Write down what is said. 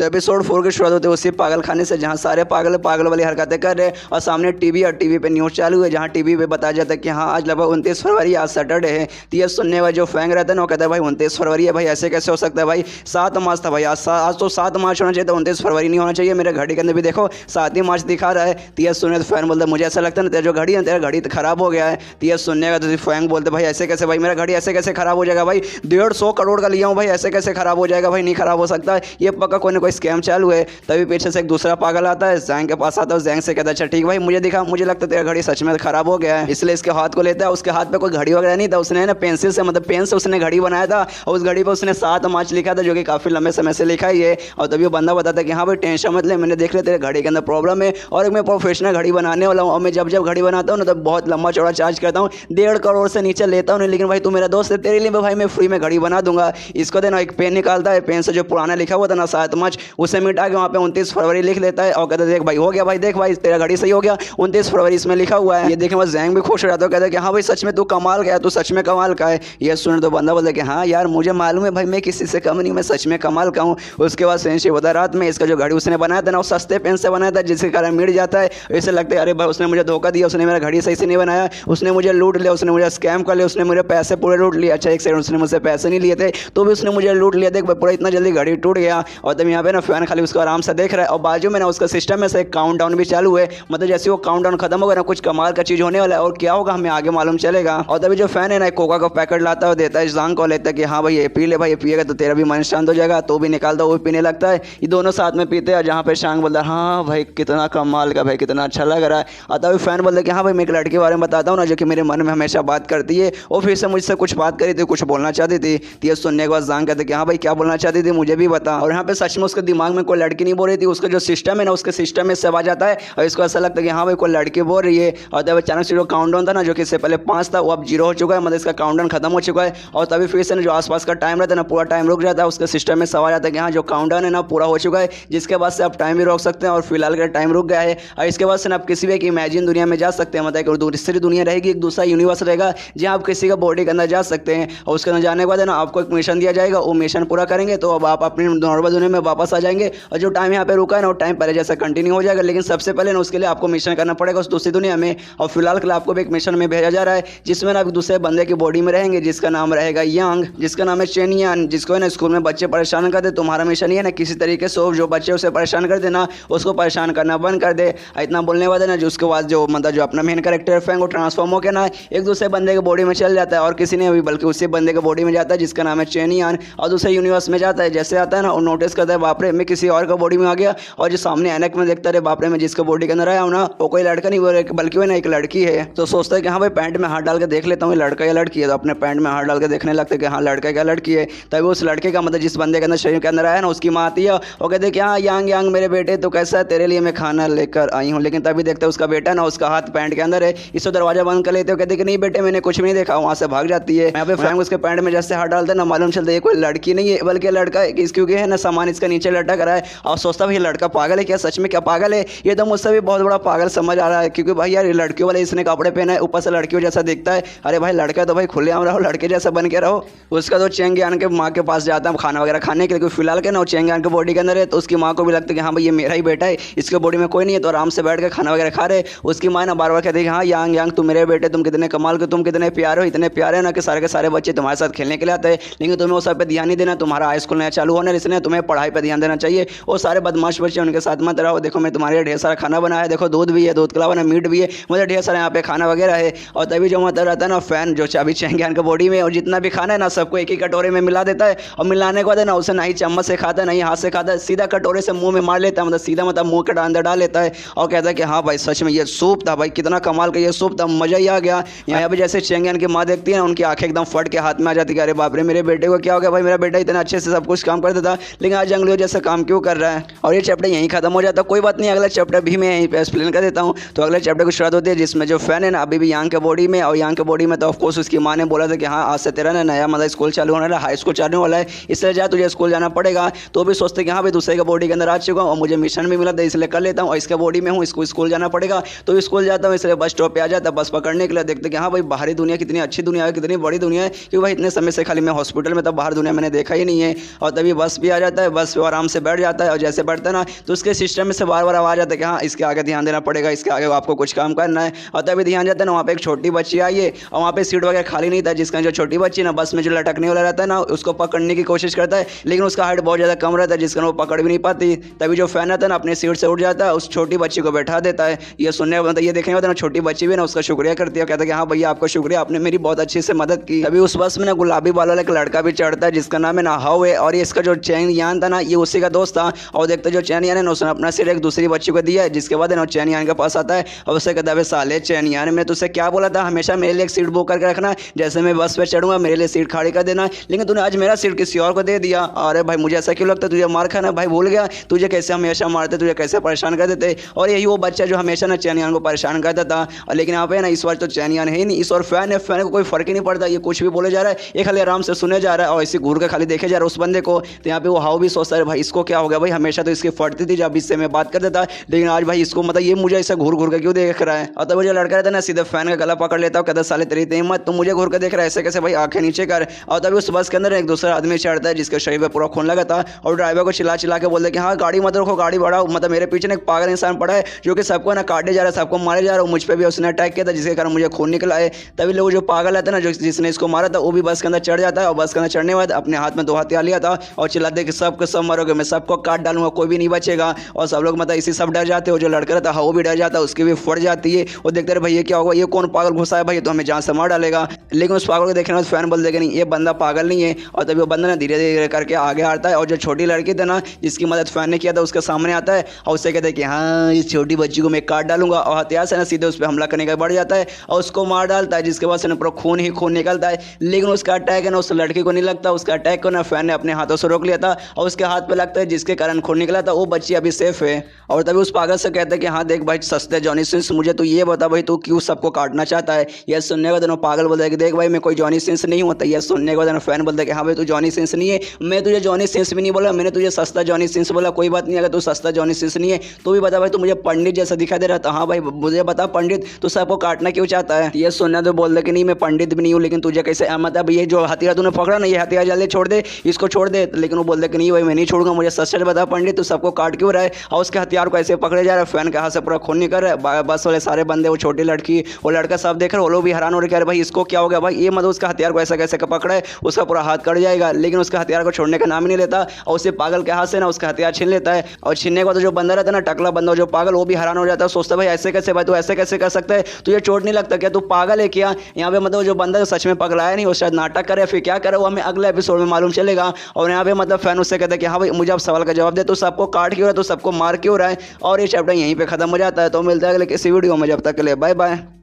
तो एपिसोड 4 की शुरुआत होती है उसी पागल खाने से जहाँ सारे पागल पागल वाली हरकतें कर रहे हैं और सामने टीवी और टीवी पे न्यूज़ चालू है जहाँ टीवी पे बताया जाता है कि हाँ आज लगभग 29 फरवरी, आज सैटरडे है। तो ये सुनने वाला जो फैंग रहता है ना वो कहता है भाई 29 फरवरी है भाई, ऐसे कैसे हो सकता है भाई, 7 मार्च था भाई, आज तो 7 मार्च होना चाहिए था, 29 फरवरी नहीं होना चाहिए। मेरे घड़ी के अंदर भी देखो 7 ही मार्च दिखा रहा है। तो ये सुनने तो फैन बोलता है मुझे ऐसा लगता है ना तेरा जो घड़ी है तेरा घड़ी तो खराब हो गया है। तो ये सुनने का तो फैंग बोलते भाई ऐसे कैसे भाई, मेरा घड़ी ऐसे कैसे खराब हो जाएगा भाई, 150 करोड़ का लिया हूँ भाई, ऐसे कैसे खराब हो जाएगा भाई, नहीं खराब हो सकता है, ये पक्का कोई ना कोई स्कैम चालू है। तभी पीछे से एक दूसरा पागल आता है, जैंग के पास आता है, जैंग से कहता है अच्छा ठीक भाई मुझे दिखा, मुझे लगता है तेरा घड़ी सच में खराब हो गया है। इसलिए इसके हाथ को लेता है, उसके हाथ पे कोई घड़ी वगैरह नहीं था, उसने ना पेंसिल से मतलब पेन से उसने घड़ी बनाया था और उस घड़ी पर उसने 7 मार्च लिखा था जो कि काफ़ी लंबे समय से लिखा ही है। और तभी वो बंदा बताता है कि हाँ भाई टेंशन मत ले, मैंने देख लिया तेरे घड़ी के अंदर प्रॉब्लम है और मैं प्रोफेशनल घड़ी बनाने वाला हूँ और मैं जब जब घड़ी बनाता हूँ ना तो बहुत लंबा चौड़ा चार्ज करता हूँ, 1.5 करोड़ से नीचे लेता हूँ, लेकिन भाई तू मेरा दोस्त है तेरे लिए भाई मैं फ्री में घड़ी बना दूंगा। इसको देना एक पेन निकालता है, पेन से जो पुराना लिखा हुआ था ना 7 मार्च उसे मिटा के वहाँ पे 29 फरवरी लिख लेता है और कहता है देख भाई हो गया भाई, देख भाई तेरा घड़ी सही हो गया, 29 फरवरी इसमें लिखा हुआ है। ये देखे बस जैंग भी खुश हो जाता है, कहता है कि हाँ भाई सच में तू कमाल का है, तू सच में कमाल का है। ये सुन तो बंदा बोलता है कि हाँ यार मुझे मालूम है भाई मैं किसी से कम नहीं, मैं सच में कमाल का हूँ। उसके बाद फ्रेंडशिप होता है रात में, इसका जो घड़ी उसने बनाया था ना वो सस्ते पेन से बनाया था जिसके कारण मिट जाता है। ऐसे लगता है अरे भाई उसने मुझे धोखा दिया, उसने मेरा घड़ी सही से नहीं बनाया, उसने मुझे लूट लिया, उसने मुझे स्कैम कर लिया, उसने मेरे पैसे पूरे लूट लिए। अच्छा एक सेकंड, उसने मुझसे पैसे नहीं लिए थे तो भी उसने मुझे लूट लिया, देख भाई पूरा इतना जल्दी घड़ी टूट गया। और तब यहाँ पे ना फैन खाली उसको आराम से देख रहा है और बाजू में ना उसका सिस्टम में से एक काउंटडाउन भी चालू है, मतलब जैसे वो काउंटडाउन खत्म होगा ना कुछ कमाल का चीज़ होने वाला है और क्या होगा हमें आगे मालूम चलेगा। और तभी जो फैन है ना कोका का पैकेट लाता है, देता है जांग को, लेता है कि हाँ भाई ये पी ले भाई, ये पिएगा तो तेरा भी मन शांत हो जाएगा, तो भी निकालता वो भी पीने लगता है। ये दोनों साथ में पीते हैं जहाँ पे शांग बोलता है हाँ भाई कितना कमाल का भाई, कितना अच्छा लग रहा है। और तभी फैन बोलता है कि हाँ भाई मैं एक लड़की के बारे में बताता हूँ ना जो कि मेरे मन में हमेशा बात करती है और फिर से मुझसे कुछ बात करी थी, कुछ बोलना चाहती थी। तो ये सुनने के बाद जांग कहते कि हाँ भाई क्या बोलना चाहती थी मुझे भी बता। और यहाँ पे सच में उसके दिमाग में कोई लड़की नहीं बोल रही थी, उसका जो सिस्टम है ना उसके सिस्टम में सब आ जाता है और इसको ऐसा लगता है कि हाँ भाई कोई लड़की बोल रही है। और तब अचानक से जो काउंटडाउन था ना जो कि इससे पहले 5 था वो अब 0 हो चुका है, मतलब इसका काउंटडाउन खत्म हो चुका है। और तभी फिर से ना जो आसपास का टाइम रहता है ना पूरा टाइम रुक जाता है, उसके सिस्टम में सब आ जाता है कि हाँ जो काउंटडाउन है ना पूरा हो चुका है, जिसके बाद से आप टाइम भी रोक सकते हैं और फिलहाल का टाइम रुक गया है। और इसके बाद से ना आप किसी भी एक इमेजिन दुनिया में जा सकते हैं, मतलब एक दूसरी दुनिया रहेगी, एक दूसरा यूनिवर्स रहेगा जहाँ आप किसी का बॉडी के अंदर जा सकते हैं। और उसके अंदर जाने के बाद है ना आपको एक मिशन दिया जाएगा, वो मिशन पूरा करेंगे तो अब आप अपनी नॉर्मल दुनिया में वापस आ जाएंगे और जो टाइम यहाँ पे रुका है ना वो टाइम पहले जैसा कंटिन्यू हो जाएगा। लेकिन सबसे पहले ना उसके लिए आपको मिशन करना पड़ेगा उस दूसरी दुनिया में। और फिलहाल के लिए आपको भी एक मिशन में भेजा जा रहा है जिसमें आप दूसरे बंदे की बॉडी में रहेंगे जिसका नाम रहेगा यांग, जिसका नाम है चेनियान, जिसको है ना स्कूल में बच्चे परेशान कर दे। तुम्हारा मिशन ये है ना किसी तरीके से जो बच्चे उसे परेशान कर देना उसको परेशान करना बंद कर दे। इतना बोलने वाला ना जो उसके बाद जो मतलब जो अपना मेन कैरेक्टर फैंग वो ट्रांसफॉर्म होकर ना एक दूसरे बंदे के बॉडी में चल जाता है और किसी ने भी बल्कि उसी बंदे के बॉडी में जाता है जिसका नाम है चेनियान और दूसरे यूनिवर्स में जाता है। जैसे आता है ना और नोटिस करता है बाप रे मैं किसी और का बॉडी में आ गया, और जो सामने ऐनक में देखता है बाप रे मैं जिसका बॉडी के अंदर आया हूँ ना वो कोई लड़का नहीं बल्कि वो ना एक लड़की है। तो सोचता है कि हाँ भाई पैंट में हाथ डाल के देख लेता हूँ लड़का या लड़की है, तो अपने पैंट में हाथ डाल के देखने लगता है कि हाँ लड़का क्या लड़की है। तभी उस लड़के का मतलब जिस बंदे के अंदर शरीर के अंदर आया ना उसकी माँ आती है और कहते हैं कि हाँ यांग यांग मेरे बेटे तो कैसा है, तेरे लिए मैं खाना लेकर आई हूँ। लेकिन तभी देखते हैं उसका बेटा ना उसका हाथ पैंट के अंदर है, इसको दरवाजा बंद कर लेते हो, कहते कि नहीं बेटे मैंने कुछ भी नहीं देखा, वहाँ से भाग जाती है। यहाँ पे फैंग उसके पैंट में जैसे हाथ डालते ना मालूम चलता है कोई लड़की नहीं है बल्कि लड़का है, क्योंकि है ना सामान इसका नीचे लटक रहा है। और सोचता भाई लड़का पागल है क्या, सच में क्या पागल है, ये तो मुझसे भी बहुत बड़ा पागल समझ आ रहा है क्योंकि भाई यार लड़कियों वाले इसने कपड़े पहना है ऊपर से लड़कियों जैसा दिखता है। अरे भाई लड़का तो भाई खुलेआम रहो, लड़के जैसा बन के रहो। उसका तो चेंगियान के माँ के पास जाता है खाना वगैरह खाने के लिए, फिलहाल के ना चेंगियान के बॉडी के अंदर है तो उसकी माँ को भी लगता है कि हाँ भाई ये मेरा ही बेटा है, इसके बॉडी में कोई नहीं है, तो आराम से बैठ के खाना वगैरह खा रहे। उसकी माँ ना बार बार कहती है हाँ यांग यांग तुम मेरे बेटे, तुम कितने कमाल के, तुम कितने प्यारे हो, इतने प्यारे हो ना कि सारे के सारे बच्चे तुम्हारे साथ खेलने के लिए आते हैं, लेकिन तुम्हें वो सब पे ध्यान नहीं देना, तुम्हारा हाई स्कूल नया चालू होने इसलिए तुम्हें पढ़ाई पर ध्यान देना चाहिए। वो सारे बदमाश बच्चे उनके साथ मत रहो, देखो मैं तुम्हारे लिए ढेर सारा खाना बनाया है, देखो दूध भी है, दूध के अलावा ना मीट भी है, मुझे ढेर सारा यहाँ पे खाना वगैरह है। और तभी जो मतलब रहता है ना फैन जो अभी चेंगियान के बॉडी में और जितना भी खाना है ना सबको एक ही कटोरे में मिला देता है और मिलाने के बाद ना उसे ना ही चम्मच से खाता है ना ही हाथ से खाता है, सीधा कटोरे से मुंह में मार लेता है, मतलब सीधा मतलब मुंह के अंदर डाल लेता है और कहता है कि हाँ भाई सच में ये सूप था भाई, कितना कमाल का ये सूप था, मजा ही आ गया। यहाँ पे जैसे चेंगियान की माँ देखती है ना उनकी आंखें एकदम फट के हाथ में आ जाती है, अरे बाप रे मेरे बेटे को क्या हो गया भाई, मेरा बेटा इतना अच्छे से सब कुछ काम करता था लेकिन आज जंगलियों जैसा काम क्यों कर रहा है। और ये चैप्टर यहीं खत्म हो जाता है। कोई बात नहीं, अगला चैप्टर भी मैं यहीं पे एक्सप्लेन कर देता हूँ। तो अगले चैप्टर की शुरुआत होती है जिसमें जो फैन है ना अभी भी यांग के बॉडी में, और यांग के बॉडी में तो ऑफकोर्स उसकी माँ ने बोला था कि हाँ आज से तेरा ना नया मतलब स्कूल चालू होने वाला है, हाई स्कूल चालू होने वाला है, इसलिए जा तुझे स्कूल जाना पड़ेगा। तो भी सोचते कि हाँ भाई दूसरे के बॉडी के अंदर आ चुका हूँ और मुझे मिशन भी मिला था इसलिए कर लेता हूँ, और इसके बॉडी में हूँ इसको स्कूल जाना पड़ेगा। तो स्कूल जाता हूँ इसलिए बस स्टॉप पे आ जाता है बस पकड़ने के लिए, देखते कि हाँ भाई बाहरी दुनिया कितनी अच्छी दुनिया है, कितनी बड़ी दुनिया है, क्योंकि भाई इतने समय से खाली मैं हॉस्पिटल में, तब बाहर दुनिया मैंने देखा ही नहीं है। और तभी बस भी आ जाता है, बस वाला आराम से बैठ जाता है और जैसे बैठता है ना तो उसके सिस्टम में से बार बार आवाज़ आता है कि हाँ इसके आगे ध्यान देना पड़ेगा, इसके आगे आपको कुछ काम करना है। और तभी ध्यान जाता है ना, वहाँ पे एक छोटी बच्ची आई है और वहाँ पे सीट वगैरह खाली नहीं था, जिसका जो छोटी बच्ची ना बस में जो लटकने वाला रहता है ना उसको पकड़ने की कोशिश करता है, लेकिन उसका हाइट बहुत ज़्यादा कम रहता है जिसका वो पकड़ भी नहीं पाती। तभी जो फैन आता है ना अपने सीट से उठ जाता है, उस छोटी बच्ची को बैठा देता है। ये सुनने मतलब ये देखने होता है ना, छोटी बच्ची भी ना उसका शुक्रिया करती है, कहता है कि हाँ भैया आपका शुक्रिया, आपने मेरी बहुत अच्छे से मदद की। तभी उस बस में ना गुलाबी बाल वाला एक लड़का भी चढ़ता है जिसका नाम है ना हाउ है, और ये इसका जो चैन यान था ना ये उसी का दोस्त था। और देखते जो चैन यान है ना उसने अपना सिर एक दूसरी बच्ची को दिया है, जिसके बाद ना चैन यान के पास आता है और उससे कहता है साले चैन यान मैंने तुझसे क्या बोला था, हमेशा मेरे लिए एक सीट बुक करके रखना, जैसे मैं बस पे चढ़ूंगा मेरे लिए सीट खाली कर देना, लेकिन तूने आज मेरा सीट किसी और को दे दिया। अरे भाई मुझे ऐसा क्यों लगता है, तुझे मार खाना भाई भूल गया, तुझे कैसे हमेशा मारते, तुझे कैसे परेशान कर देते। और यही वो बच्चा जो हमेशा ना चैन यान को परेशान करता था। और लेकिन यहाँ पे ना इस बार तो चैन यान है ही नहीं, इस और फैन है, फैन को कोई फर्क ही नहीं पड़ता, ये कुछ भी बोले जा रहा है, ये खाली आराम से सुने जा रहा है और इसी घूर के खाली देखे जा रहा है उस बंदे को। तो यहाँ पे वो हाउ भी सोचता है भाई इसको क्या हो गया, भाई हमेशा तो इसकी फटती थी जब इससे मैं बात कर देता, लेकिन आज भाई इसको मतलब ये मुझे ऐसा घूर घूर के क्यों देख रहा है। और तब जो लड़का रहता है ना सीधे फैन का गला पकड़ लेता है, कहता साले तेरी हिम्मत, तुम मुझे घूर के देख रहा है ऐसे कैसे, भाई आंखें नीचे कर। और तभी उस बस के अंदर एक दूसरा आदमी चढ़ता है जिसके शरीर पर पूरा खून लगा था और ड्राइवर को चिल्ला चिल्ला के बोलते कि हाँ गाड़ी मत रोको, गाड़ी बढ़ाओ, मतलब मेरे पीछे एक पागल इंसान पड़ा है जो कि सबको ना काटे जा रहा है, सबको मारे जा रहा है, मुझ पर भी उसने अटैक किया था जिसके कारण मुझे खून निकला है। तभी लोग जो पागल रहता है ना जो जिसने इसको मारा था वो भी बस के अंदर चढ़ जाता है और बस के अंदर चढ़ने के बाद अपने हाथ में 2 हथियार लिया था और चिल्लाते कि सबको सब मरोगे, मैं सबको काट डालूंगा, कोई भी नहीं बचेगा। और सब लोग मतलब इसी सब डर जाते हो, जो लड़का रहता है वो भी डर जाता है, उसकी भी फट जाती है। वो देखते रहे भाई ये क्या होगा, ये कौन पागल घुसा है भाई, तो हमें जान से मार डालेगा। लेकिन उस पागल को देखने में फैन बोल देगा नहीं ये बंदा पागल नहीं है। और तभी वो बंदा ना धीरे धीरे करके आगे आता है और जो छोटी लड़की थी ना जिसकी मदद फैन ने किया था उसके सामने आता है और उससे कहते हैं कि हाँ इस छोटी बच्ची को मैं काट डालूंगा, और हथियार से ना सीधे उस पर हमला करने का बढ़ जाता है और उसको मार डालता है, जिसके बाद से ना पूरा खून ही खून निकलता है। लेकिन उसका अटैक है ना उस लड़की को नहीं लगता, उसका अटैक को ना फैन ने अपने हाथों से रोक लिया था और उसके हाथ पे लगता है जिसके कारण खून निकला था, वो बच्ची अभी सेफ है। और तभी उस पागल से कहते हैं कि हाँ देख भाई सस्ते जॉनी सिंस, मुझे तो ये बता भाई तू क्यों सबको काटना चाहता है। यह सुनने के बाद पागल बोलता है कि देख भाई मैं कोई जॉनी सिंस नहीं होता। यह सुनने के बाद फैन बोलता है कि हाँ भाई तू जॉनी सिंस नहीं है, मैं तुझे जॉनी सिंस भी नहीं बोला, मैंने तुझे सस्ता जॉनी सिंस बोला, कोई बात नहीं अगर तू सस्ता जॉनी सिंस नहीं है तो भी बता भाई तू मुझे पंडित जैसा दिखा दे रहा था। हाँ भाई मुझे बता पंडित तू सबको काटना क्यों चाहता है। ये सुनना तो बोल दे कि नहीं मैं पंडित भी नहीं हूँ, लेकिन तुझे कैसे मतलब ये जो हथियार तूने पकड़ा ना ये हथियार जल्दी छोड़ दे, इसको छोड़ दे। लेकिन वो बोल दे कि नहीं भाई मैं नहीं छोड़ूंगा, मुझे सच सच बता पंडित तू सबको काट क्यों रहा है। और उसके हथियार को ऐसे पकड़े जा रहा है, फैन के हाथ से पूरा खून निकल रहा है। बस वाले सारे बंदे, वो छोटी लड़की, वो लड़का सब देख रहे, वो लोग भी हैरान हो रहे हैं भाई इसको क्या हो गया, भाई ये मतलब उसका हथियार को ऐसा कैसे पकड़ा है, उसका पूरा हाथ कट जाएगा। लेकिन उसका हथियार को छोड़ने का नाम ही नहीं लेता और उसे पागल के हाथ से ना उसका हथियार छीन लेता है। और छीनने के बाद जो बंदा रहता है ना टकला बंदा जो पागल, वो भी हैरान हो जाता है, सोचता है भाई ऐसे कैसे, भाई तू ऐसे कैसे कर सकता है, तुझे चोट नहीं लगता क्या, तू पागल है क्या। यहाँ पे मतलब जो बंदा सच में पगलाया नहीं, वो शायद नाटक करे फिर क्या करे, वो हमें अगले एपिसोड में मालूम चलेगा। और यहाँ पे मतलब फैन उससे कहता है कि हाँ भाई मुझे अब सवाल का जवाब दे, तो सबको काट क्यों रहा है, तो सबको मार क्यों रहा है। और ये चैप्टर यहीं पे खत्म हो जाता है। तो मिलता है अगले किसी वीडियो में, जब तक के लिए बाय बाय।